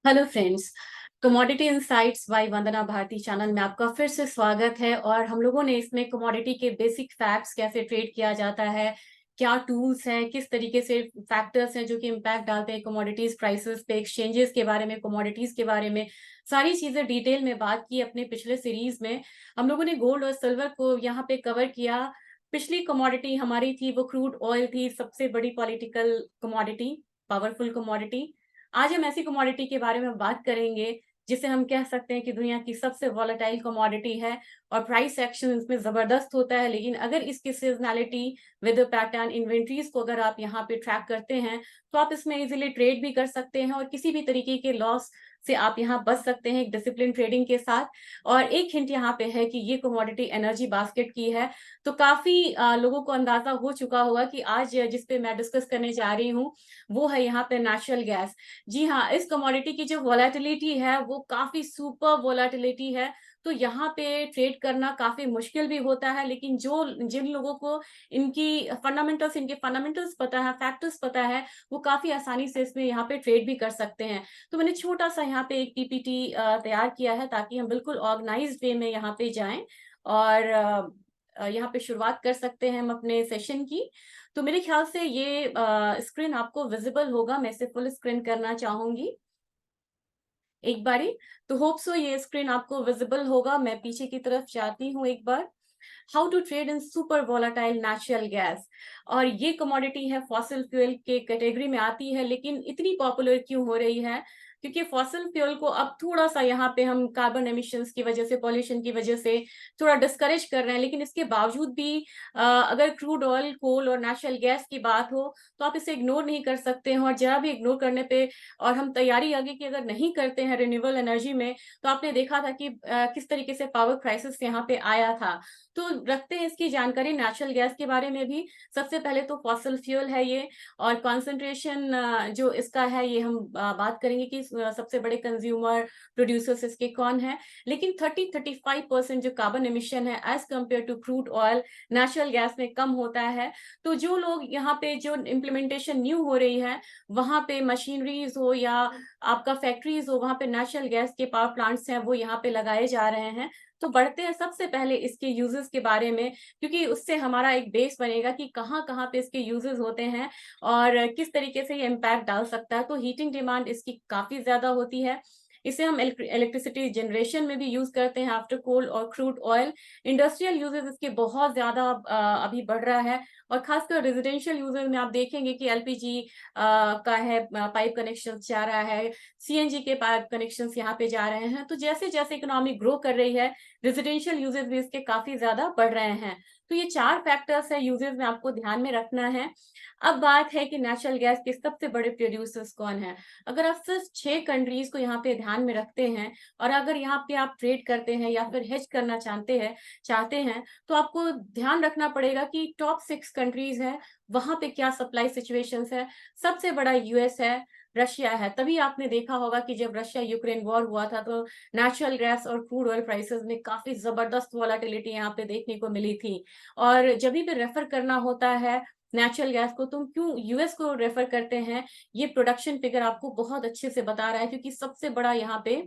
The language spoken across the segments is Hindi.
Hello friends. Commodity insights by Vandana Bharti channel में आपका फिर से स्वागत है। और हम लोगों ने इसमें कमोडिटी के बेसिक फैक्ट्स, कैसे ट्रेड किया जाता है, क्या टूल्स हैं, किस तरीके से फैक्टर्स हैं जो कि इम्पैक्ट डालते हैं कमोडिटीज प्राइसेस पे, एक्सचेंजेस के बारे में, कमोडिटीज के बारे में, सारी चीजें डिटेल में बात की अपने पिछले सीरीज में। हम लोगों ने गोल्ड और सिल्वर को यहाँ पे कवर किया। पिछली कमोडिटी हमारी थी वो क्रूड ऑयल थी, सबसे बड़ी पॉलिटिकल कमोडिटी, पावरफुल कमोडिटी। आज हम ऐसी कमोडिटी के बारे में बात करेंगे जिसे हम कह सकते हैं कि दुनिया की सबसे वॉलेटाइल कमोडिटी है और प्राइस एक्शन इसमें जबरदस्त होता है। लेकिन अगर इसकी सीजनैलिटी, वेदर पैटर्न, इन्वेंट्रीज को अगर आप यहाँ पे ट्रैक करते हैं तो आप इसमें इजीली ट्रेड भी कर सकते हैं और किसी भी तरीके के लॉस से आप यहाँ बच सकते हैं एक डिसिप्लिन ट्रेडिंग के साथ। और एक हिंट यहाँ पे है कि ये कमोडिटी एनर्जी बास्केट की है। तो काफी लोगों को अंदाजा हो चुका होगा कि आज जिस पे मैं डिस्कस करने जा रही हूँ वो है यहाँ पे नेचुरल गैस। जी हाँ, इस कमोडिटी की जो वोलेटिलिटी है वो काफी सुपर वोलेटिलिटी है। तो यहाँ पे ट्रेड करना काफी मुश्किल भी होता है, लेकिन जो जिन लोगों को इनके फंडामेंटल्स पता है, फैक्टर्स पता है, वो काफी आसानी से इसमें यहाँ पे ट्रेड भी कर सकते हैं। तो मैंने छोटा सा यहाँ पे एक पीपीटी तैयार किया है ताकि हम बिल्कुल ऑर्गेनाइज्ड वे में यहाँ पे जाएं और यहाँ पे शुरुआत कर सकते हैं हम अपने सेशन की। तो मेरे ख्याल से ये स्क्रीन आपको विजिबल होगा। मैं इसे फुल स्क्रीन करना चाहूंगी एक बारी। तो होप सो ये स्क्रीन आपको विजिबल होगा। मैं पीछे की तरफ जाती हूँ एक बार। How to trade in super volatile natural gas. और ये कमोडिटी है फॉसिल फ्यूल के कैटेगरी में आती है, लेकिन इतनी पॉपुलर क्यों हो रही है? क्योंकि फॉसिल फ्यूल को अब थोड़ा सा यहाँ पे हम कार्बन एमिशंस की वजह से, पॉल्यूशन की वजह से थोड़ा डिस्करेज कर रहे हैं। लेकिन इसके बावजूद भी अगर क्रूड ऑयल, कोल और नेचुरल गैस की बात हो तो आप इसे इग्नोर नहीं कर सकते हैं। और जरा भी इग्नोर करने पे, और हम तैयारी आगे की अगर नहीं करते हैं रिन्यूएबल एनर्जी में, तो आपने देखा था कि किस तरीके से पावर क्राइसिस यहाँ पे आया था। तो रखते हैं इसकी जानकारी नेचुरल गैस के बारे में भी। सबसे पहले तो फॉसिल फ्यूल है ये, और कंसंट्रेशन जो इसका है ये हम बात करेंगे कि सबसे बड़े कंज्यूमर प्रोड्यूसर्स इसके कौन है। लेकिन 30-35% जो कार्बन एमिशन है as compare to crude oil, natural gas में कम होता है। तो जो लोग यहाँ पे, जो इम्प्लीमेंटेशन न्यू हो रही है, वहां पे मशीनरीज हो या आपका फैक्ट्रीज हो, वहां पे नेचुरल गैस के पावर प्लांट्स हैं वो यहाँ पे लगाए जा रहे हैं। तो बढ़ते हैं सबसे पहले इसके यूजेस के बारे में, क्योंकि उससे हमारा एक बेस बनेगा कि कहाँ कहाँ पे इसके यूजेस होते हैं और किस तरीके से ये इम्पैक्ट डाल सकता है। तो हीटिंग डिमांड इसकी काफी ज्यादा होती है। इसे हम इलेक्ट्रिसिटी जनरेशन में भी यूज करते हैं आफ्टर कोल और क्रूड ऑयल। इंडस्ट्रियल यूजेस इसके बहुत ज्यादा अभी बढ़ रहा है। और खासकर रेजिडेंशियल यूजेस में आप देखेंगे कि एलपीजी का है, पाइप कनेक्शन जा रहा है, सीएनजी के पाइप कनेक्शंस यहाँ पे जा रहे हैं। तो जैसे जैसे इकोनॉमी ग्रो कर रही है, रेजिडेंशियल यूजेस भी इसके काफी ज्यादा बढ़ रहे हैं। तो ये चार फैक्टर्स है यूजेस में आपको ध्यान में रखना है। अब बात है कि नेचुरल गैस के सबसे बड़े प्रोड्यूसर्स कौन है। अगर आप सिर्फ 6 कंट्रीज को यहाँ पे ध्यान में रखते हैं और अगर यहाँ पे आप ट्रेड करते हैं या फिर हेज करना चाहते हैं तो आपको ध्यान रखना पड़ेगा कि टॉप 6 कंट्रीज है, वहां पे क्या सप्लाई सिचुएशंस है। सबसे बड़ा यूएस है, रशिया है। तभी आपने देखा होगा कि जब रशिया यूक्रेन वॉर हुआ था तो नेचुरल गैस और क्रूड ऑयल प्राइसेस में काफी जबरदस्त वॉलेटिलिटी यहाँ पे देखने को मिली थी। और जब भी रेफर करना होता है नेचुरल गैस को, तुम क्यों यूएस को रेफर करते हैं, ये प्रोडक्शन फिगर आपको बहुत अच्छे से बता रहा है, क्योंकि सबसे बड़ा यहाँ पे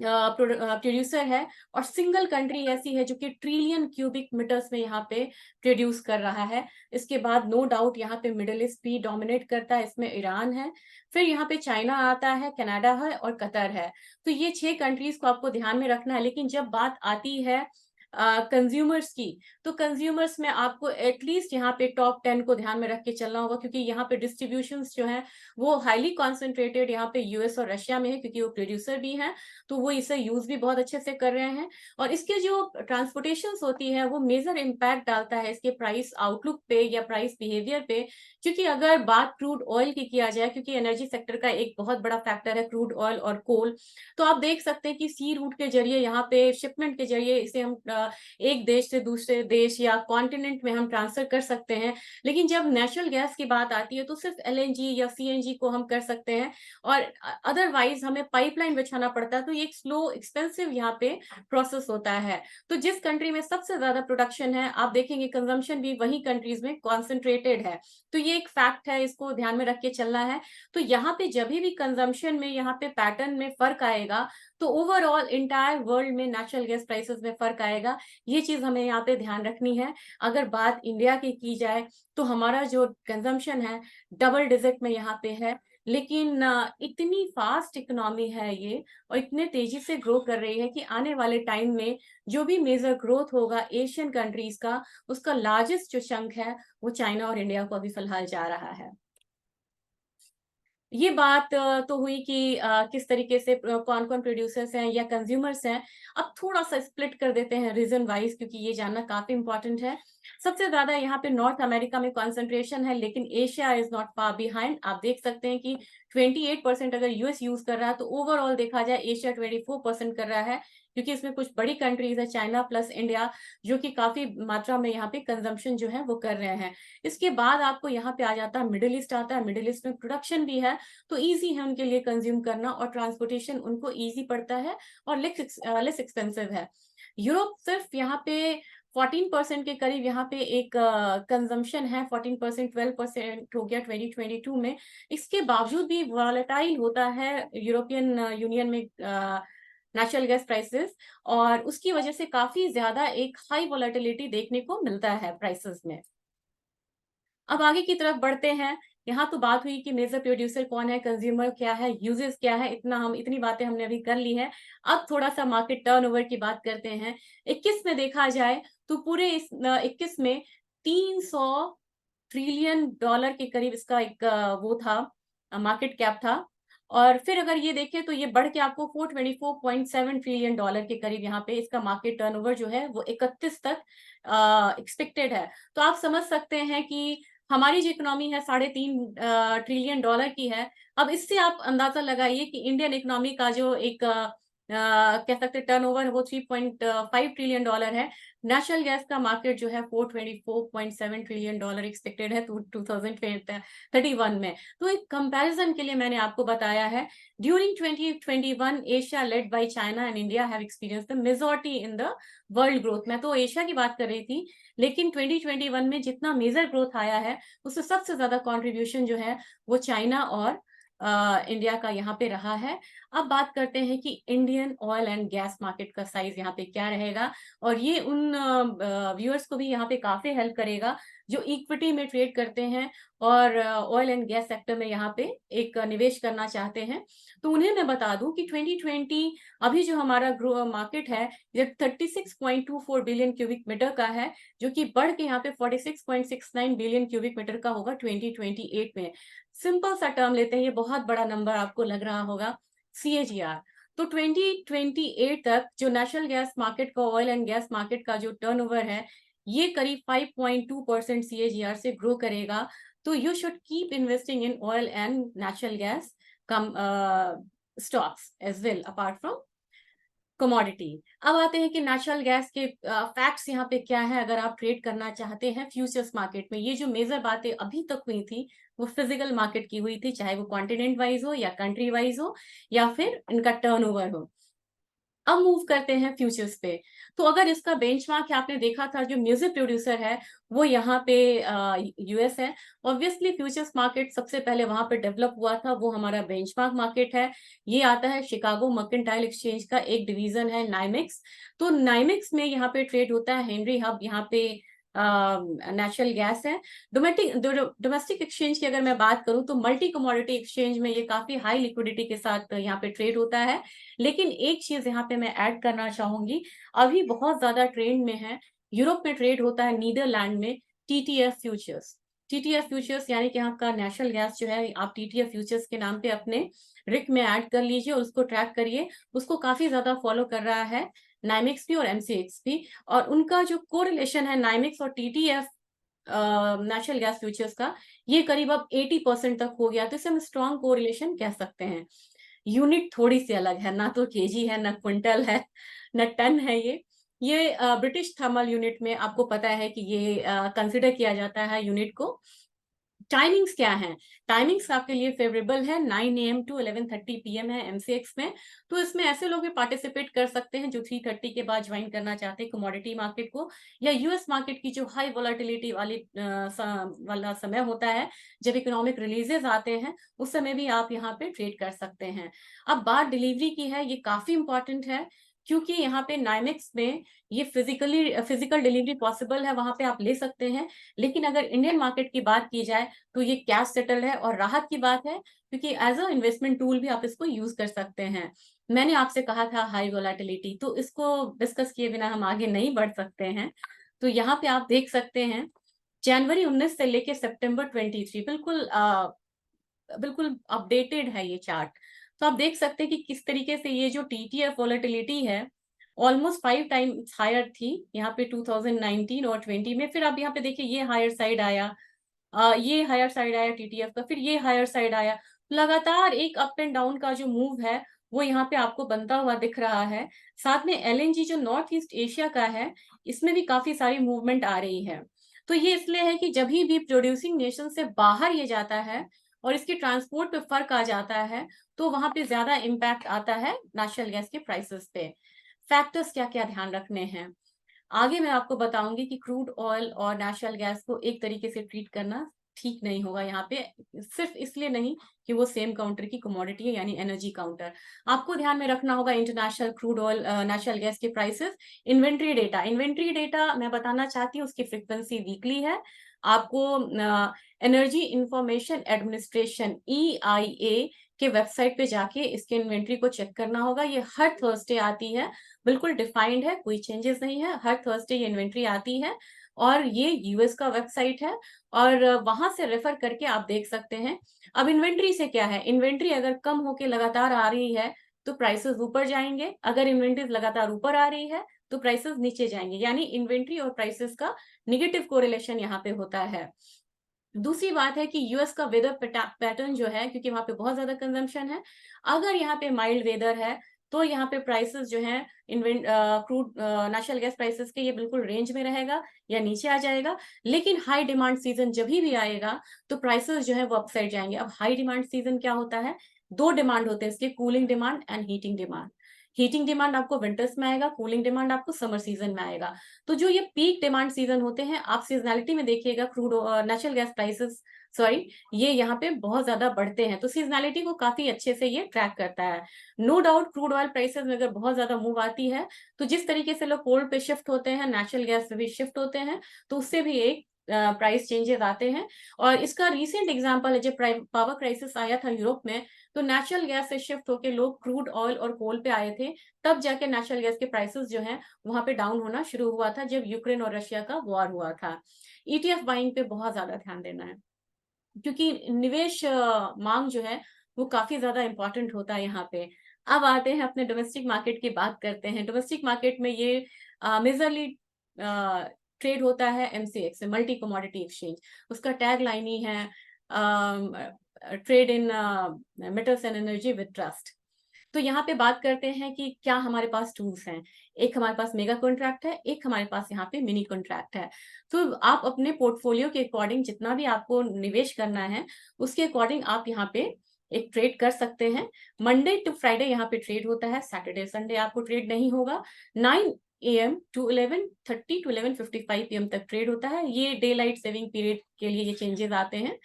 प्रोड्यूसर है। और सिंगल कंट्री ऐसी है जो कि ट्रिलियन क्यूबिक मीटर्स में यहाँ पे प्रोड्यूस कर रहा है। इसके बाद नो डाउट यहाँ पे मिडिल ईस्ट भी डोमिनेट करता है, इसमें ईरान है, फिर यहाँ पे चाइना आता है, कनाडा है और कतर है। तो ये 6 कंट्रीज को आपको ध्यान में रखना है। लेकिन जब बात आती है कंज्यूमर्स की, तो कंज्यूमर्स में आपको एटलीस्ट यहाँ पे टॉप 10 को ध्यान में रख के चलना होगा, क्योंकि यहाँ पे डिस्ट्रीब्यूशंस जो है वो हाईली कॉन्सेंट्रेटेड यहाँ पे यूएस और रशिया में है, क्योंकि वो प्रोड्यूसर भी हैं तो वो इसे यूज भी बहुत अच्छे से कर रहे हैं। और इसके जो ट्रांसपोर्टेशन होती है वो मेजर इम्पैक्ट डालता है इसके प्राइस आउटलुक पे या प्राइस बिहेवियर पे। क्योंकि अगर बात क्रूड ऑयल की किया जाए, क्योंकि एनर्जी सेक्टर का एक बहुत बड़ा फैक्टर है क्रूड ऑयल और कोल, तो आप देख सकते हैं कि सी रूट के जरिए, यहाँ पे शिपमेंट के जरिए इसे हम एक देश से दूसरे देश या कॉन्टिनेंट में हम ट्रांसफर कर सकते हैं। लेकिन जब नेचुरल गैस की बात आती है तो सिर्फ एलएनजी या सीएनजी को हम कर सकते हैं, और अदरवाइज हमें पाइपलाइन बिछाना पड़ता है। तो ये एक स्लो एक्सपेंसिव यहाँ पे प्रोसेस होता है। तो जिस कंट्री में सबसे ज्यादा प्रोडक्शन है, आप देखेंगे कंजम्पशन भी वही कंट्रीज में कॉन्सेंट्रेटेड है। तो ये एक फैक्ट है, इसको ध्यान में रख के चलना है। तो यहाँ पे जब भी कंजम्पशन में यहाँ पे पैटर्न में फर्क आएगा, तो ओवरऑल इंटायर वर्ल्ड में नेचुरल गैस प्राइसेस में फर्क आएगा। ये चीज हमें यहाँ पे ध्यान रखनी है। अगर बात इंडिया की जाए तो हमारा जो कंजम्पशन है डबल डिजिट में यहाँ पे है, लेकिन इतनी फास्ट इकोनॉमी है ये और इतने तेजी से ग्रो कर रही है कि आने वाले टाइम में जो भी मेजर ग्रोथ होगा एशियन कंट्रीज का, उसका लार्जेस्ट जो चंक है वो चाइना और इंडिया को अभी फिलहाल जा रहा है। ये बात तो हुई कि किस तरीके से कौन कौन प्रोड्यूसर्स हैं या कंज्यूमर्स हैं। अब थोड़ा सा स्प्लिट कर देते हैं रीजन वाइज, क्योंकि ये जानना काफी इंपॉर्टेंट है। सबसे ज्यादा यहाँ पे नॉर्थ अमेरिका में कॉन्सेंट्रेशन है, लेकिन Asia is not far behind. आप देख सकते हैं कि 28% अगर यूएस यूज कर रहा है, तो ओवरऑल देखा जाए एशिया 24% कर रहा है, क्योंकि इसमें कुछ बड़ी कंट्रीज है चाइना प्लस इंडिया, जो कि काफी मात्रा में यहाँ पे कंजम्पशन जो है वो कर रहे हैं। इसके बाद आपको यहाँ पे आ जाता है मिडिल ईस्ट आता है। मिडिल ईस्ट में प्रोडक्शन भी है, तो इजी है उनके लिए कंज्यूम करना, और ट्रांसपोर्टेशन उनको इजी पड़ता है और लेस एक्सपेंसिव है। यूरोप सिर्फ यहाँ पे 14% के करीब यहाँ पे एक कंजम्पशन है। 14%, 12% हो गया 2022 में। इसके बावजूद भी वॉलेटाइल होता है यूरोपियन यूनियन में नेचुरल गैस प्राइसेस, और उसकी वजह से काफी ज्यादा एक हाई वॉलेटिलिटी देखने को मिलता है प्राइसेस में। अब आगे की तरफ बढ़ते हैं। यहाँ तो बात हुई कि मेजर प्रोड्यूसर कौन है, कंज्यूमर क्या है, यूजेस क्या है, इतनी बातें हमने अभी कर ली है। अब थोड़ा सा मार्केट टर्नओवर की बात करते हैं। 21 में देखा जाए तो पूरे इस 21 में 300 ट्रिलियन डॉलर के करीब इसका एक वो था, मार्केट कैप था। और फिर अगर ये देखें तो ये बढ़ के आपको 424.7 ट्रिलियन डॉलर के करीब यहाँ पे इसका मार्केट टर्नओवर जो है वो 31 तक एक्सपेक्टेड है। तो आप समझ सकते हैं कि हमारी जो इकोनॉमी है 3.5 ट्रिलियन डॉलर की है। अब इससे आप अंदाजा लगाइए कि इंडियन इकोनॉमी का जो एक कह सकते टर्नओवर वो 3.5 ट्रिलियन डॉलर है। नेचुरल गैस का मार्केट जो है 424.7 ट्रिलियन डॉलर एक्सपेक्टेड है 2031 में। तो एक कंपैरिजन के लिए मैंने आपको बताया है, during 2021 Asia led by China and India have experience the majority in the world growth. मैं तो एशिया की बात कर रही थी, लेकिन 2021 में जितना मेजर ग्रोथ आया है उससे सबसे ज्यादा कंट्रीब्यूशन जो है वो चाइना और इंडिया का यहाँ पे रहा है। अब बात करते हैं कि Indian oil and gas market का साइज यहाँ पे क्या रहेगा, और ये उन व्यूअर्स को भी यहाँ पे काफी हेल्प करेगा जो इक्विटी में ट्रेड करते हैं और ऑयल एंड गैस सेक्टर में यहाँ पे एक निवेश करना चाहते हैं। तो उन्हें मैं बता दूं कि 2020 अभी जो हमारा मार्केट है ये 36.24 बिलियन क्यूबिक मीटर का है, जो कि बढ़ के यहाँ पे 46.69 बिलियन क्यूबिक मीटर का होगा 2028 में। सिंपल सा टर्म लेते हैं, ये बहुत बड़ा नंबर आपको लग रहा होगा, CAGR। तो 2028 तक जो नेशनल गैस मार्केट का, ऑयल एंड गैस मार्केट का जो टर्नओवर है, ये करीब 5.2% CAGR से ग्रो करेगा। तो you should keep investing in oil and natural gas कम stocks as well apart from commodity. अब आते हैं कि नेचुरल गैस के फैक्ट्स यहाँ पे क्या है अगर आप ट्रेड करना चाहते हैं फ्यूचर्स मार्केट में। ये जो मेजर बातें अभी तक हुई थी वो फिजिकल मार्केट की हुई थी, चाहे वो कॉन्टिनेंट वाइज हो या कंट्री वाइज हो या फिर इनका टर्नओवर हो। अब मूव करते हैं फ्यूचर्स पे। तो अगर इसका बेंचमार्क आपने देखा था, जो म्यूजिक प्रोड्यूसर है वो यहाँ पे यूएस है। ऑब्वियसली फ्यूचर्स मार्केट सबसे पहले वहां पे डेवलप हुआ था, वो हमारा बेंचमार्क मार्केट है। ये आता है शिकागो मर्केंटाइल एक्सचेंज का एक डिवीजन है नाइमेक्स। तो नाइमेक्स में यहाँ पे ट्रेड होता है हेनरी हब, यहाँ पे नेचुरल गैस है। डोमेस्टिक एक्सचेंज की अगर मैं बात करूं तो मल्टी कमोडिटी एक्सचेंज में ये काफी हाई लिक्विडिटी के साथ यहाँ पे ट्रेड होता है। लेकिन एक चीज यहाँ पे मैं ऐड करना चाहूंगी, अभी बहुत ज्यादा ट्रेंड में है, यूरोप में ट्रेड होता है नीदरलैंड में TTF फ्यूचर्स। TTF फ्यूचर्स यानी कि यहाँ का नेचुरल गैस जो है आप TTF फ्यूचर्स के नाम पे अपने रिक में ऐड कर लीजिए और उसको ट्रैक करिए। उसको काफी ज्यादा फॉलो कर रहा है नाइमेक्स भी और MCX भी, और उनका जो कोरिलेशन है नाइमेक्स और TTF नेचुरल गैस फ्यूचर्स का, ये करीब अब 80% तक हो गया। तो इसे हम स्ट्रॉन्ग कोरिलेशन कह सकते हैं। यूनिट थोड़ी सी अलग है, ना तो केजी है, ना क्विंटल है, ना टन है। ये ब्रिटिश थर्मल यूनिट में आपको पता है कि ये कंसिडर किया जाता है यूनिट को। टाइमिंग्स क्या हैं? टाइमिंग्स आपके लिए फेवरेबल है, 9 AM टू 11:30 PM है एमसीएक्स में। तो इसमें ऐसे लोग भी पार्टिसिपेट कर सकते हैं जो 3:30 के बाद ज्वाइन करना चाहते हैं कमोडिटी मार्केट को, या यूएस मार्केट की जो हाई वोलेटिलिटी वाला समय होता है, जब इकोनॉमिक रिलीजेस आते हैं, उस समय भी आप यहाँ पे ट्रेड कर सकते हैं। अब बात डिलीवरी की है, ये काफी इंपॉर्टेंट है, क्योंकि यहाँ पे नाइमेक्स में ये फिजिकल डिलीवरी पॉसिबल है, वहां पे आप ले सकते हैं। लेकिन अगर इंडियन मार्केट की बात की जाए तो ये कैश सेटल्ड है, और राहत की बात है क्योंकि एज अ इन्वेस्टमेंट टूल भी आप इसको यूज कर सकते हैं। मैंने आपसे कहा था हाई वोलेटिलिटी, तो इसको डिस्कस किए बिना हम आगे नहीं बढ़ सकते हैं। तो यहाँ पे आप देख सकते हैं जनवरी 19 से लेके सितंबर 23, बिल्कुल अपडेटेड है ये चार्ट। तो आप देख सकते हैं कि किस तरीके से ये जो टीटीएफ वोलेटिलिटी है ऑलमोस्ट 5 टाइम्स हायर थी यहाँ पे 2019 और 20 में। फिर आप यहाँ पे देखिए ये हायर साइड आया, ये हायर साइड आया टीटीएफ का, फिर ये हायर साइड आया। लगातार एक अप एंड डाउन का जो मूव है वो यहाँ पे आपको बनता हुआ दिख रहा है। साथ में एलएनजी जो नॉर्थ ईस्ट एशिया का है, इसमें भी काफी सारी मूवमेंट आ रही है। तो ये इसलिए है कि जब भी प्रोड्यूसिंग नेशन से बाहर ये जाता है और इसके ट्रांसपोर्ट पे फर्क आ जाता है, तो वहां पे ज्यादा इम्पैक्ट आता है नेचुरल गैस के प्राइसेस पे। फैक्टर्स क्या क्या ध्यान रखने हैं आगे मैं आपको बताऊंगी कि क्रूड ऑयल और नेचुरल गैस को एक तरीके से ट्रीट करना ठीक नहीं होगा यहाँ पे, सिर्फ इसलिए नहीं कि वो सेम काउंटर की कमोडिटी है, यानी एनर्जी काउंटर। आपको ध्यान में रखना होगा international crude oil natural gas के प्राइसेस। इन्वेंट्री डेटा मैं बताना चाहती हूँ, उसकी फ्रीक्वेंसी वीकली है। आपको एनर्जी इंफॉर्मेशन एडमिनिस्ट्रेशन EIA के वेबसाइट पे जाके इसके इन्वेंट्री को चेक करना होगा। ये हर थर्सडे आती है, बिल्कुल डिफाइंड है, कोई चेंजेस नहीं है, हर थर्सडे ये इन्वेंट्री आती है। और ये यूएस का वेबसाइट है, और वहां से रेफर करके आप देख सकते हैं। अब इन्वेंट्री से क्या है, इन्वेंट्री अगर कम होके लगातार आ रही है तो प्राइसेस ऊपर जाएंगे, अगर इन्वेंट्री लगातार ऊपर आ रही है तो प्राइसेस नीचे जाएंगे, यानी इन्वेंट्री और प्राइसेस का निगेटिव कोरिलेशन यहाँ पे होता है। दूसरी बात है कि यूएस का वेदर पैटर्न जो है, क्योंकि वहां पे बहुत ज्यादा कंजम्पशन है, अगर यहाँ पे माइल्ड वेदर है तो यहाँ पे प्राइसेस जो है क्रूड नेचुरल गैस प्राइसेस के, ये बिल्कुल रेंज में रहेगा या नीचे आ जाएगा। लेकिन हाई डिमांड सीजन जब भी आएगा तो प्राइसेस जो है वो अपसाइड जाएंगे। अब हाई डिमांड सीजन क्या होता है, दो डिमांड होते हैं इसके, cooling demand and heating demand. Heating demand आपको विंटर्स में आएगा, कूलिंग डिमांड आपको समर सीजन में आएगा। तो जो ये पीक डिमांड सीजन होते हैं, आप सीजनैलिटी में देखिएगा crude natural gas prices, sorry, ये यहाँ पे बहुत ज्यादा बढ़ते हैं, तो सीजनैलिटी को काफी अच्छे से ये ट्रैक करता है। No doubt crude oil prices में अगर बहुत ज्यादा मूव आती है, तो जिस तरीके से लोग कोल पे शिफ्ट होते हैं, नेचुरल गैस पे भी शिफ्ट होते हैं, तो उससे भी एक प्राइस चेंजेस आते हैं। और इसका रिसेंट एग्जांपल है, जब पावर क्राइसिस आया था यूरोप में, तो नेचुरल गैस से शिफ्ट होकर लोग क्रूड ऑयल और कोल पे आए थे, तब जाके नेचुरल गैस के प्राइसेस जो हैं वहां पे डाउन होना शुरू हुआ था, जब यूक्रेन और रशिया का वॉर हुआ था। ETF बाइंग पे बहुत ज्यादा ध्यान देना है, क्योंकि निवेश मांग जो है वो काफी ज्यादा इंपॉर्टेंट होता है यहाँ पे। अब आते हैं अपने डोमेस्टिक मार्केट की बात करते हैं। डोमेस्टिक मार्केट में ये मेजरली ट्रेड होता है MCX से, मल्टी कमोडिटी एक्सचेंज। उसका टैग लाइन ही है trade in metals and energy with trust. तो यहाँ पे बात करते हैं कि क्या हमारे पास टूल्स हैं। एक हमारे पास मेगा कॉन्ट्रैक्ट है, एक हमारे पास यहाँ पे मिनी कॉन्ट्रैक्ट है। तो आप अपने पोर्टफोलियो के अकॉर्डिंग जितना भी आपको निवेश करना है, उसके अकॉर्डिंग आप यहाँ पे एक ट्रेड कर सकते हैं। मंडे टू फ्राइडे यहाँ पे ट्रेड होता है, सैटरडे संडे आपको ट्रेड नहीं होगा। 9 AM टू 11:30 टू 11:55 PM तक ट्रेड होता है। ये डे लाइट सेविंग पीरियड के लिए ये चेंजेस आते हैं।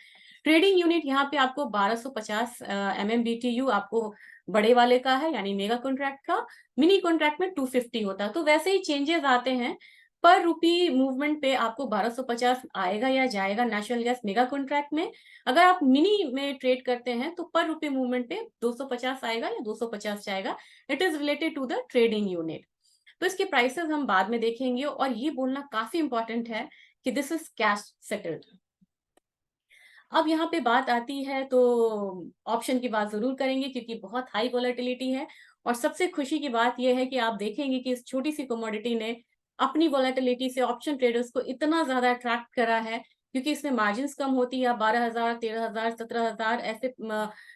ट्रेडिंग यूनिट यहाँ पे आपको 1250 MMBTU आपको बड़े वाले का है, यानी मेगा कॉन्ट्रैक्ट का। मिनी कॉन्ट्रैक्ट में 250 होता है। तो वैसे ही चेंजेस आते हैं, पर रुपी मूवमेंट पे आपको 1250 आएगा या जाएगा नेचुरल गैस मेगा कॉन्ट्रैक्ट में। अगर आप मिनी में ट्रेड करते हैं तो पर रुपी मूवमेंट पे 250 आएगा या 250 जाएगा। It is related to the trading unit. तो इसके प्राइसेस हम बाद में देखेंगे, और ये बोलना काफी इंपॉर्टेंट है कि दिस इज कैश सेटल्ड। अब यहाँ पे बात आती है तो ऑप्शन की बात जरूर करेंगे, क्योंकि बहुत हाई वोलेटिलिटी है। और सबसे खुशी की बात यह है कि आप देखेंगे कि इस छोटी सी कमोडिटी ने अपनी वोलेटिलिटी से ऑप्शन ट्रेडर्स को इतना ज्यादा अट्रैक्ट करा है, क्योंकि इसमें मार्जिन कम होती है। 12,000, 13,000, 17,000 ऐसे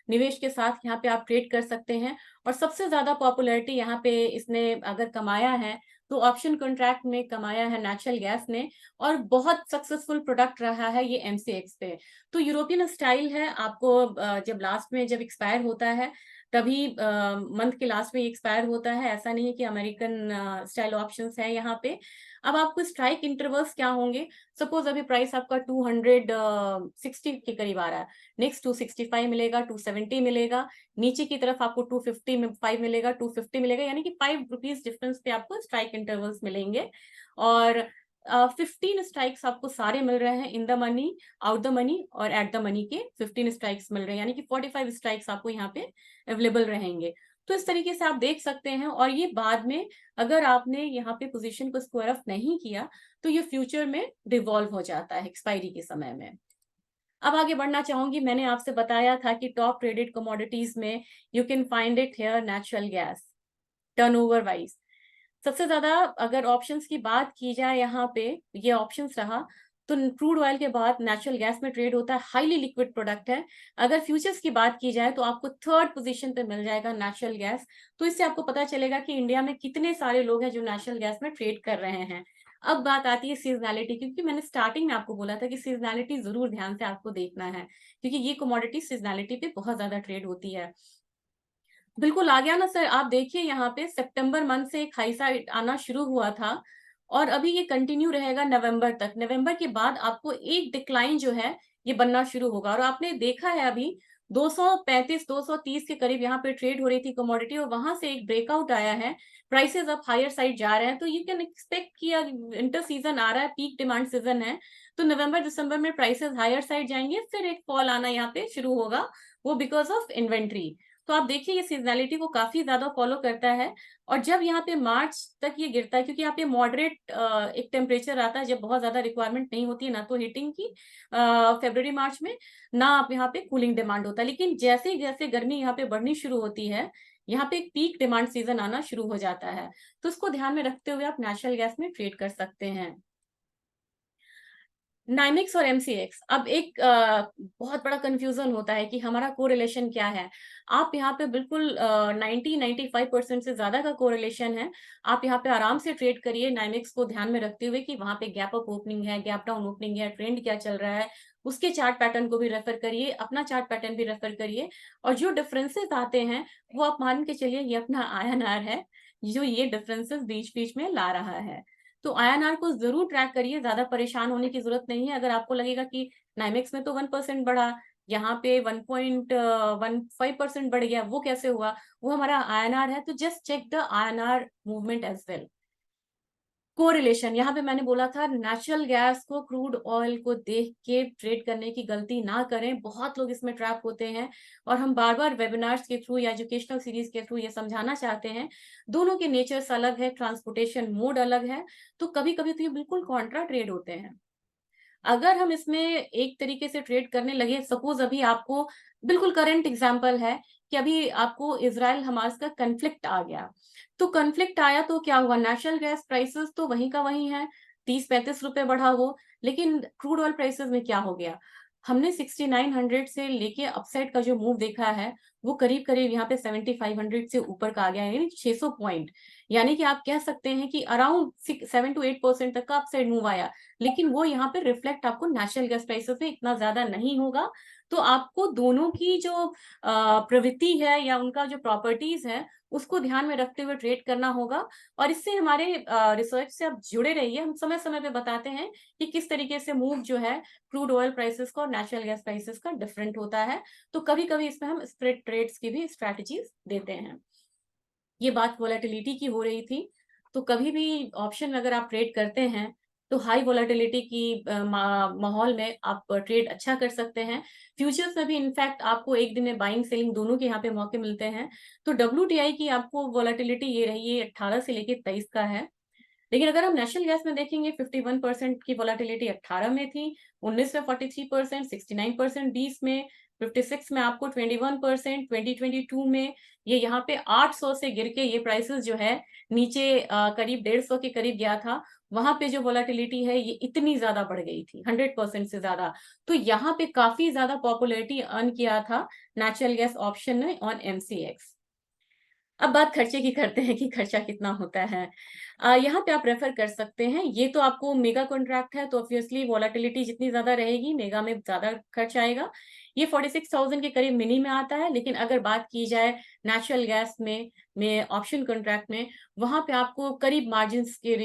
निवेश के साथ यहाँ पे आप ट्रेड कर सकते हैं। और सबसे ज्यादा पॉपुलैरिटी यहाँ पे इसने अगर कमाया है तो ऑप्शन कॉन्ट्रैक्ट में कमाया है नेचुरल गैस ने, और बहुत सक्सेसफुल प्रोडक्ट रहा है ये एमसीएक्स पे। तो यूरोपियन स्टाइल है, आपको जब लास्ट में जब एक्सपायर होता है तभी मंथ के लास्ट में एक्सपायर होता है, ऐसा नहीं है कि अमेरिकन स्टाइल ऑप्शंस है यहाँ पे। अब आपको स्ट्राइक इंटरवल्स क्या होंगे, सपोज अभी प्राइस आपका 260 के करीब आ रहा है, नेक्स्ट 265 मिलेगा, 270 मिलेगा, नीचे की तरफ आपको 255 मिलेगा, 250 मिलेगा, यानी कि 5 रुपीज डिफरेंस पे आपको स्ट्राइक इंटरवल्स मिलेंगे। और 15 स्ट्राइक्स आपको सारे मिल रहे हैं in the money, out the money और एट द मनी के 15 स्ट्राइक्स मिल रहे हैं, यानी कि 45 स्ट्राइक्स आपको यहाँ पे अवेलेबल रहेंगे। तो इस तरीके से आप देख सकते हैं, और ये बाद में अगर आपने यहाँ पे पोजीशन को स्क्वायर ऑफ नहीं किया तो ये फ्यूचर में डिवॉल्व हो जाता है एक्सपायरी के समय में। अब आगे बढ़ना चाहूंगी, मैंने आपसे बताया था कि टॉप ट्रेडेड कमोडिटीज में you can find it here natural gas turnover wise. सबसे ज्यादा अगर ऑप्शंस की बात की जाए यहाँ पे, ये ऑप्शंस रहा, तो क्रूड ऑयल के बाद नेचुरल गैस में ट्रेड होता है, हाईली लिक्विड प्रोडक्ट है। अगर फ्यूचर्स की बात की जाए तो आपको थर्ड पोजीशन पे मिल जाएगा नेचुरल गैस। तो इससे आपको पता चलेगा कि इंडिया में कितने सारे लोग हैं जो नेचुरल गैस में ट्रेड कर रहे हैं। अब बात आती है सीजनैलिटी, क्योंकि मैंने स्टार्टिंग में आपको बोला था कि सीजनैलिटी जरूर ध्यान से आपको देखना है, क्योंकि ये कमोडिटी सीजनैलिटी पे बहुत ज्यादा ट्रेड होती है। बिल्कुल आ गया ना सर, आप देखिए यहाँ पे सितंबर मंथ से एक हाई साइड आना शुरू हुआ था, और अभी ये कंटिन्यू रहेगा नवंबर तक। नवंबर के बाद आपको एक डिक्लाइन जो है ये बनना शुरू होगा, और आपने देखा है अभी 235 230 के करीब यहाँ पे ट्रेड हो रही थी कमोडिटी, और वहां से एक ब्रेकआउट आया है, प्राइसेस अब हायर साइड जा रहे हैं। तो यू कैन एक्सपेक्ट कि विंटर सीजन आ रहा है, पीक डिमांड सीजन है, तो नवंबर दिसंबर में प्राइसेस हायर साइड जाएंगे, फिर एक फॉल आना यहाँ पे शुरू होगा, वो बिकॉज ऑफ इन्वेंट्री। तो आप देखिए ये सीजनैलिटी को काफी ज्यादा फॉलो करता है। और जब यहाँ पे मार्च तक ये गिरता है, क्योंकि यहाँ पे मॉडरेट एक टेम्परेचर आता है जब बहुत ज्यादा रिक्वायरमेंट नहीं होती है, ना तो हीटिंग की फरवरी मार्च में, ना आप यहाँ पे कूलिंग डिमांड होता है। लेकिन जैसे जैसे गर्मी यहाँ पे बढ़नी शुरू होती है, यहाँ पे एक पीक डिमांड सीजन आना शुरू हो जाता है। तो उसको ध्यान में रखते हुए आप नेचुरल गैस में ट्रेड कर सकते हैं। नाइमिक्स और एमसीएक्स, अब एक बहुत बड़ा कंफ्यूजन होता है कि हमारा कोरिलेशन क्या है। आप यहाँ पे बिल्कुल 90-95% से ज्यादा का कोरिलेशन है। आप यहाँ पे आराम से ट्रेड करिए नाइमिक्स को ध्यान में रखते हुए कि वहां पे गैप अप ओपनिंग है, गैप डाउन ओपनिंग है, ट्रेंड क्या चल रहा है, उसके चार्ट पैटर्न को भी रेफर करिए, अपना चार्ट पैटर्न भी रेफर करिए। और जो डिफरेंसेस आते हैं वो आप मान के चलिए ये अपना आईएनआर है जो ये डिफरेंसेस बीच बीच में ला रहा है। तो आईएनआर को जरूर ट्रैक करिए, ज्यादा परेशान होने की जरूरत नहीं है। अगर आपको लगेगा कि नाइमेक्स में तो 1% बढ़ा, यहाँ पे 1.15% बढ़ गया, वो कैसे हुआ, वो हमारा आईएनआर है, तो just check the INR movement as well. Correlation, यहाँ पे मैंने बोला था नेचुरल गैस को क्रूड ऑयल को देख के ट्रेड करने की गलती ना करें, बहुत लोग इसमें ट्रैप होते हैं, और हम बार बार वेबिनार्स के थ्रू या एजुकेशनल सीरीज के थ्रू ये समझाना चाहते हैं, दोनों के नेचर्स अलग है, ट्रांसपोर्टेशन मोड अलग है, तो कभी कभी तो ये बिल्कुल कॉन्ट्रा ट्रेड होते हैं। अगर हम इसमें एक तरीके से ट्रेड करने लगे, सपोज अभी आपको बिल्कुल करंट एग्जांपल है कि अभी आपको इजराइल हमास का कन्फ्लिक्ट आ गया, तो कन्फ्लिक्ट आया तो क्या हुआ, नेचुरल गैस प्राइसेस तो वहीं का वहीं है, 30-35 रुपए बढ़ा वो, लेकिन क्रूड ऑयल प्राइसेस में क्या हो गया, हमने 6900 से लेके अपसाइड का जो मूव देखा है वो करीब करीब यहाँ पे 7500 से ऊपर का आ गया है, यानी 600 पॉइंट। यानी कि आप कह सकते हैं कि अराउंड 7 to 8% तक का अपसाइड मूव आया, लेकिन वो यहाँ पे रिफ्लेक्ट आपको नेचुरल गैस प्राइसेस में इतना ज्यादा नहीं होगा। तो आपको दोनों की जो प्रवृत्ति है या उनका जो प्रॉपर्टीज है उसको ध्यान में रखते हुए ट्रेड करना होगा। और इससे हमारे रिसर्च से आप जुड़े रहिए, हम समय समय पे बताते हैं कि किस तरीके से मूव जो है क्रूड ऑयल प्राइसेस का और नेचुरल गैस प्राइसेस का डिफरेंट होता है। तो कभी कभी इसमें हम स्प्रेड ट्रेड्स की भी स्ट्रैटेजीज देते हैं। ये बात वोलेटिलिटी की हो रही थी, तो कभी भी ऑप्शन अगर आप ट्रेड करते हैं तो हाई वोलेटिलिटी की माहौल में आप ट्रेड अच्छा कर सकते हैं। फ्यूचर्स में भी इनफैक्ट आपको एक दिन में बाइंग सेलिंग दोनों के यहाँ पे मौके मिलते हैं। तो WTI की आपको वोलेटिलिटी ये रही है 18 से लेके 23 का है, लेकिन अगर हम नेशनल गैस में देखेंगे 51% की वोलेटिलिटी 18 में थी, 19 में 43%, 69% 20 में, 56 में आपको 21%, 2022 में ये यहाँ पे 800 से गिर के ये प्राइसेस जो है नीचे करीब 150 के करीब गया था। वहां पे जो वोलेटिलिटी है ये इतनी ज्यादा बढ़ गई थी, 100% से ज्यादा। तो यहाँ पे काफी ज्यादा पॉपुलैरिटी अर्न किया था नेचुरल गैस ऑप्शन ने ऑन एमसीएक्स। अब बात खर्चे की करते हैं कि खर्चा कितना होता है। यहाँ पे आप रेफर कर सकते हैं। ये तो आपको मेगा कॉन्ट्रैक्ट है, तो ऑब्वियसली वोलेटिलिटी जितनी ज़्यादा रहेगी, मेगा में ज़्यादा खर्च आएगा। ये 46,000 के करीब मिनी में आता है, लेकिन अगर बात की जाए नेचुरल गैस में ऑप्शन कॉन्ट्रैक्ट में, वहाँ पे आपको करीब मार्जिन्स के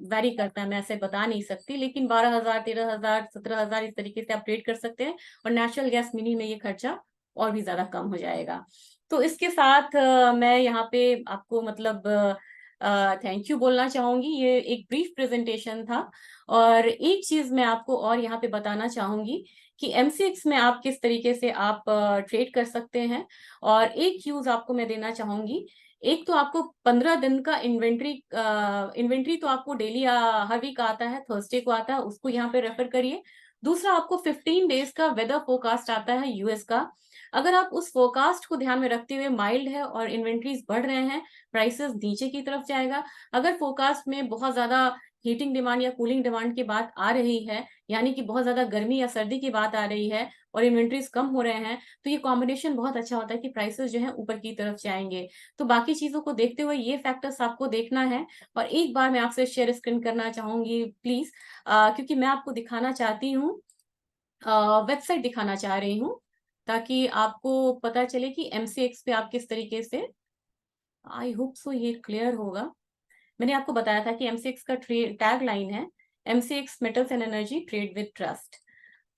वैरी करता है, मैं ऐसे बता नहीं सकती, लेकिन 12,000, 13,000, 17,000 इस तरीके से आप ट्रेड कर सकते हैं, और नेचुरल गैस मिनी में ये खर्चा और भी ज़्यादा कम हो जाएगा। तो इसके साथ मैं यहाँ पे आपको मतलब थैंक यू बोलना चाहूँगी। ये एक ब्रीफ प्रेज़ेंटेशन था, और एक चीज़ मैं आपको और यहाँ पे बताना चाहूँगी कि एमसीएक्स में आप किस तरीके से आप ट्रेड कर सकते हैं। और एक यूज़ आपको मैं देना चाहूँगी। एक तो आपको 15 दिन का इन्वेंट्री तो आपको डेली हर वीक आता है, थर्सडे को आता है, उसको यहाँ पे रेफर करिए। दूसरा आपको 15 डेज़ का वेदर फोरकास्ट आता है यूएस का। अगर आप उस फोरकास्ट को ध्यान में रखते हुए, माइल्ड है और इन्वेंट्रीज बढ़ रहे हैं, प्राइसेस नीचे की तरफ जाएगा। अगर फोरकास्ट में बहुत ज्यादा हीटिंग डिमांड या कूलिंग डिमांड की बात आ रही है, यानी कि बहुत ज्यादा गर्मी या सर्दी की बात आ रही है और इन्वेंट्रीज कम हो रहे हैं, तो ये कॉम्बिनेशन बहुत अच्छा होता है कि प्राइसेस जो है ऊपर की तरफ जाएंगे। तो बाकी चीजों को देखते हुए ये फैक्टर्स आपको देखना है। और एक बार मैं आपसे शेयर स्क्रीन करना चाहूंगी प्लीज, क्योंकि मैं आपको दिखाना चाहती हूँ, वेबसाइट दिखाना चाह रही हूँ, ताकि आपको पता चले कि एमसीएक्स पे आप किस तरीके से, आई होप सो ये क्लियर होगा। मैंने आपको बताया था कि एमसीएक्स का टैग लाइन है, MCX metals and energy trade with trust.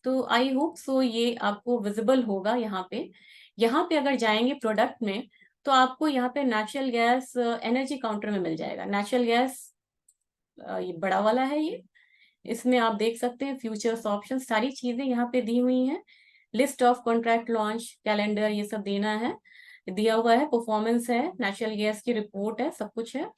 तो आई होप सो ये आपको विजिबल होगा यहाँ पे। यहाँ पे अगर जाएंगे प्रोडक्ट में, तो आपको यहाँ पे नेचुरल गैस एनर्जी काउंटर में मिल जाएगा। नेचुरल गैस ये बड़ा वाला है ये। इसमें आप देख सकते हैं फ्यूचर्स ऑप्शन, सारी चीजें यहाँ पे दी हुई हैं। List of contract launch calendar ये सब देना है, दिया हुआ है। परफॉर्मेंस है, नेचुरल गैस की रिपोर्ट है, सब कुछ है,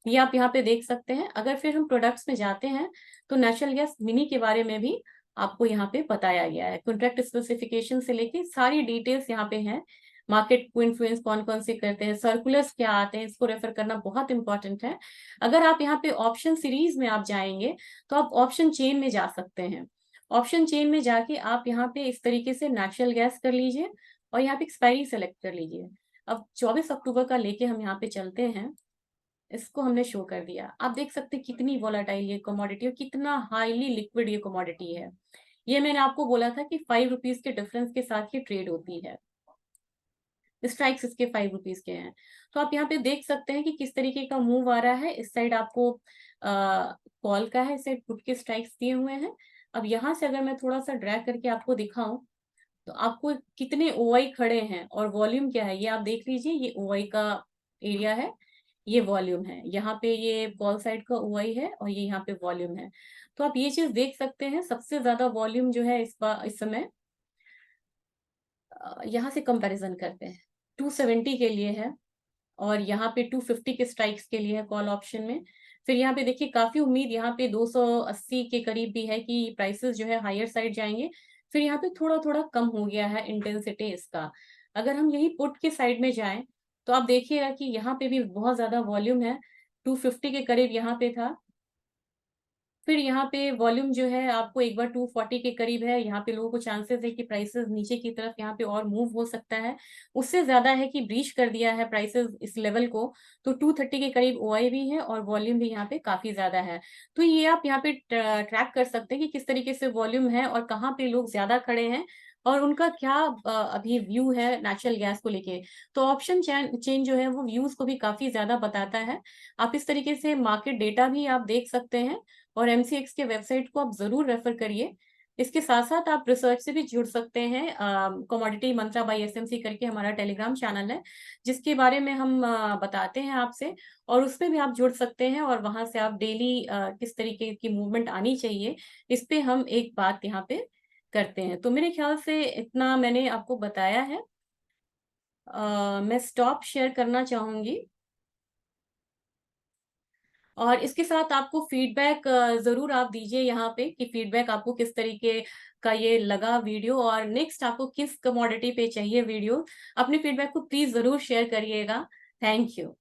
ये आप यहाँ पे देख सकते हैं। अगर फिर हम प्रोडक्ट्स में जाते हैं, तो नेचुरल गैस मिनी के बारे में भी आपको यहाँ पे बताया गया है। कॉन्ट्रैक्ट स्पेसिफिकेशन से लेके सारी डिटेल्स यहाँ पे हैं। मार्केट को इन्फ्लुएंस कौन कौन से करते हैं, सर्कुलर्स क्या आते हैं, इसको रेफर करना बहुत इंपॉर्टेंट है। अगर आप यहाँ पे ऑप्शन सीरीज में आप जाएंगे, तो आप ऑप्शन चेन में जा सकते हैं। ऑप्शन चेन में जाके आप यहाँ पे इस तरीके से नेचुरल गैस कर लीजिए, और यहाँ पे एक्सपायरी सेलेक्ट कर लीजिए। अब 24 अक्टूबर का लेके हम यहाँ पे चलते हैं, इसको हमने शो कर दिया। आप देख सकते हैं कितनी वोलाटाइल ये कमोडिटी और कितना हाईली लिक्विड ये कमोडिटी है। ये मैंने आपको बोला था कि 5 रुपीज के डिफरेंस के साथ ये ट्रेड होती है। स्ट्राइक्स इसके 5 रुपीज के हैं। तो आप यहाँ पे देख सकते हैं कि किस तरीके का मूव आ रहा है। इस साइड आपको कॉल का है, इस साइड पुट के स्ट्राइक्स दिए हुए हैं। अब यहाँ से अगर मैं थोड़ा सा ड्रैग करके आपको दिखाऊं, तो आपको कितने ओआई खड़े हैं और वॉल्यूम क्या है ये आप देख लीजिए। ये ओआई का एरिया है, ये वॉल्यूम है। यहाँ पे ये कॉल साइड का ओआई है, और ये यहाँ पे वॉल्यूम है। तो आप ये चीज देख सकते हैं, सबसे ज्यादा वॉल्यूम जो है इस समय यहाँ से कंपैरिजन करते हैं 270 के लिए है, और यहाँ पे 250 के स्ट्राइक्स के लिए है कॉल ऑप्शन में। फिर यहाँ पे देखिए काफी उम्मीद यहाँ पे 280 के करीब भी है कि प्राइसेस जो है हायर साइड जाएंगे। फिर यहाँ पे थोड़ा थोड़ा कम हो गया है इंटेंसिटी इसका। अगर हम यही पुट के साइड में जाएं, तो आप देखिएगा कि यहाँ पे भी बहुत ज्यादा वॉल्यूम है, 250 के करीब यहाँ पे था। फिर यहाँ पे वॉल्यूम जो है आपको एक बार 240 के करीब है। यहाँ पे लोगों को चांसेस है कि प्राइसेस नीचे की तरफ यहाँ पे और मूव हो सकता है। उससे ज्यादा है कि ब्रीच कर दिया है प्राइसेस इस लेवल को। तो 230 के करीब ओआई भी है, और वॉल्यूम भी यहाँ पे काफी ज्यादा है। तो ये आप यहाँ पे ट्रैक कर सकते हैं कि किस तरीके से वॉल्यूम है और कहाँ पे लोग ज्यादा खड़े हैं, और उनका क्या अभी व्यू है नेचुरल गैस को लेके। तो ऑप्शन चेन जो है वो व्यूज को भी काफी ज्यादा बताता है। आप इस तरीके से मार्केट डेटा भी आप देख सकते हैं, और एमसीएक्स के वेबसाइट को आप जरूर रेफर करिए। इसके साथ साथ आप रिसर्च से भी जुड़ सकते हैं। कमोडिटी मंत्रा बाय एसएमसी करके हमारा टेलीग्राम चैनल है, जिसके बारे में हम बताते हैं आपसे, और उसमें भी आप जुड़ सकते हैं। और वहां से आप डेली किस तरीके की मूवमेंट आनी चाहिए, इस पे हम एक बात यहाँ पे करते हैं। तो मेरे ख्याल से इतना मैंने आपको बताया है। मैं स्टॉप शेयर करना चाहूंगी, और इसके साथ आपको फीडबैक जरूर आप दीजिए यहाँ पे कि फीडबैक आपको किस तरीके का ये लगा वीडियो, और नेक्स्ट आपको किस कमोडिटी पे चाहिए वीडियो। अपने फीडबैक को प्लीज जरूर शेयर करिएगा। Thank you.